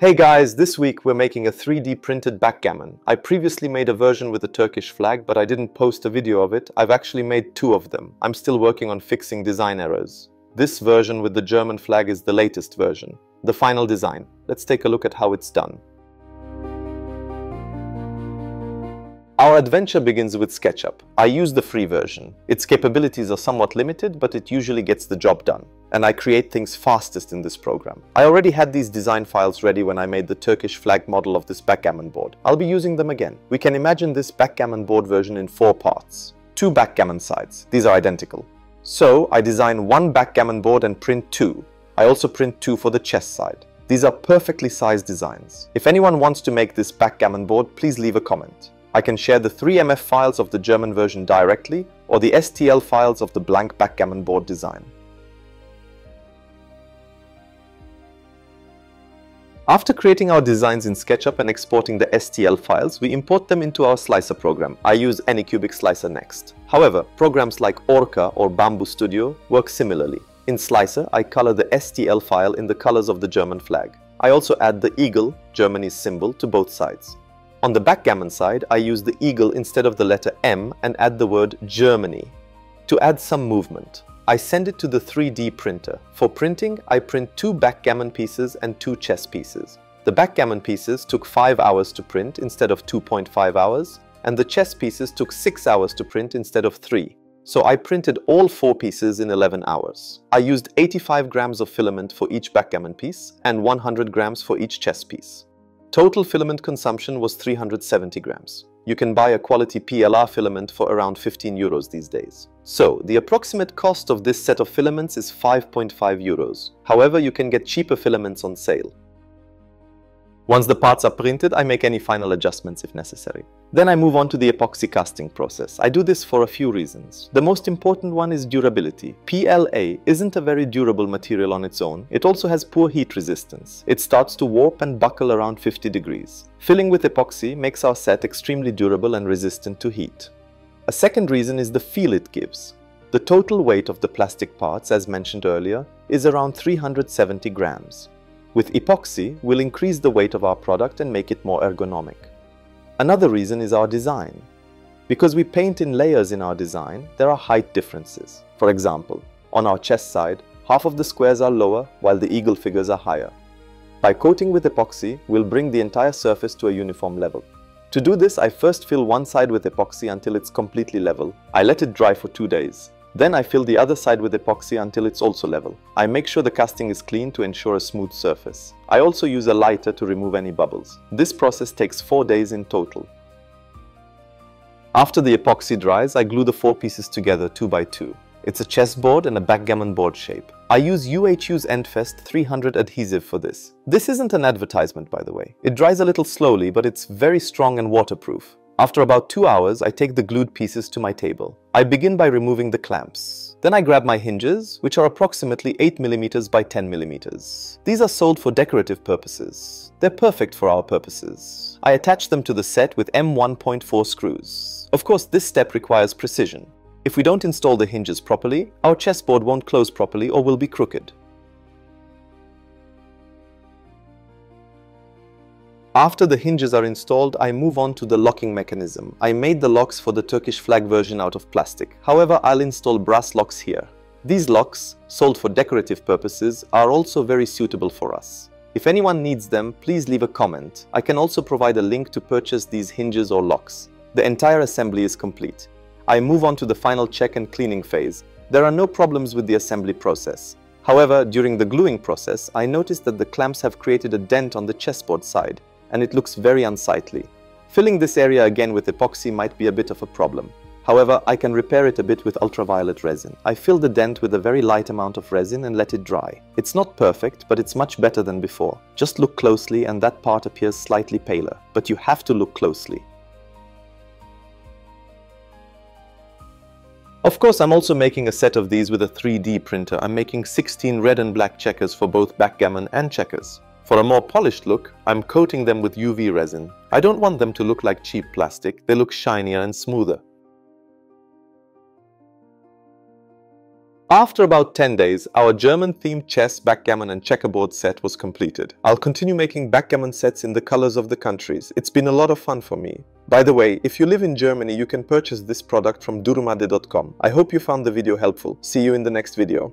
Hey guys, this week we're making a 3D printed backgammon. I previously made a version with the Turkish flag, but I didn't post a video of it. I've actually made two of them. I'm still working on fixing design errors. This version with the German flag is the latest version, the final design. Let's take a look at how it's done. Our adventure begins with SketchUp. I use the free version. Its capabilities are somewhat limited, but it usually gets the job done. And I create things fastest in this program. I already had these design files ready when I made the Turkish flag model of this backgammon board. I'll be using them again. We can imagine this backgammon board version in 4 parts. 2 backgammon sides. These are identical. So I design 1 backgammon board and print 2. I also print 2 for the chest side. These are perfectly sized designs. If anyone wants to make this backgammon board, please leave a comment. I can share the 3MF files of the German version directly or the STL files of the blank backgammon board design. After creating our designs in SketchUp and exporting the STL files, we import them into our slicer program. I use Anycubic slicer next. However, programs like Orca or Bamboo Studio work similarly. In Slicer, I color the STL file in the colors of the German flag. I also add the eagle, Germany's symbol, to both sides. On the backgammon side, I use the eagle instead of the letter M and add the word Germany to add some movement. I send it to the 3D printer. For printing, I print 2 backgammon pieces and 2 chess pieces. The backgammon pieces took 5 hours to print instead of 2.5 hours, and the chess pieces took 6 hours to print instead of 3. So I printed all 4 pieces in 11 hours. I used 85 grams of filament for each backgammon piece and 100 grams for each chess piece. Total filament consumption was 370 grams. You can buy a quality PLR filament for around 15 euros these days. So, the approximate cost of this set of filaments is 5.5 euros. However, you can get cheaper filaments on sale. Once the parts are printed, I make any final adjustments if necessary. Then I move on to the epoxy casting process. I do this for a few reasons. The most important one is durability. PLA isn't a very durable material on its own. It also has poor heat resistance. It starts to warp and buckle around 50 degrees. Filling with epoxy makes our set extremely durable and resistant to heat. A second reason is the feel it gives. The total weight of the plastic parts, as mentioned earlier, is around 370 grams. With epoxy, we'll increase the weight of our product and make it more ergonomic. Another reason is our design. Because we paint in layers in our design, there are height differences. For example, on our chest side, half of the squares are lower while the eagle figures are higher. By coating with epoxy, we'll bring the entire surface to a uniform level. To do this, I first fill one side with epoxy until it's completely level. I let it dry for 2 days. Then I fill the other side with epoxy until it's also level. I make sure the casting is clean to ensure a smooth surface. I also use a lighter to remove any bubbles. This process takes 4 days in total. After the epoxy dries, I glue the 4 pieces together 2 by 2. It's a chessboard and a backgammon board shape. I use UHU's Endfest 300 adhesive for this. This isn't an advertisement, by the way. It dries a little slowly, but it's very strong and waterproof. After about 2 hours, I take the glued pieces to my table. I begin by removing the clamps. Then I grab my hinges, which are approximately 8 mm by 10 mm. These are sold for decorative purposes. They're perfect for our purposes. I attach them to the set with M1.4 screws. Of course, this step requires precision. If we don't install the hinges properly, our chessboard won't close properly or will be crooked. After the hinges are installed, I move on to the locking mechanism. I made the locks for the Turkish flag version out of plastic. However, I'll install brass locks here. These locks, sold for decorative purposes, are also very suitable for us. If anyone needs them, please leave a comment. I can also provide a link to purchase these hinges or locks. The entire assembly is complete. I move on to the final check and cleaning phase. There are no problems with the assembly process. However, during the gluing process, I noticed that the clamps have created a dent on the chessboard side, and it looks very unsightly. Filling this area again with epoxy might be a bit of a problem. However, I can repair it a bit with ultraviolet resin. I fill the dent with a very light amount of resin and let it dry. It's not perfect, but it's much better than before. Just look closely and that part appears slightly paler, but you have to look closely. Of course, I'm also making a set of these with a 3D printer. I'm making 16 red and black checkers for both backgammon and checkers. For a more polished look, I'm coating them with UV resin. I don't want them to look like cheap plastic, they look shinier and smoother. After about 10 days, our German-themed chess, backgammon and checkerboard set was completed. I'll continue making backgammon sets in the colors of the countries. It's been a lot of fun for me. By the way, if you live in Germany, you can purchase this product from durumade.com. I hope you found the video helpful. See you in the next video.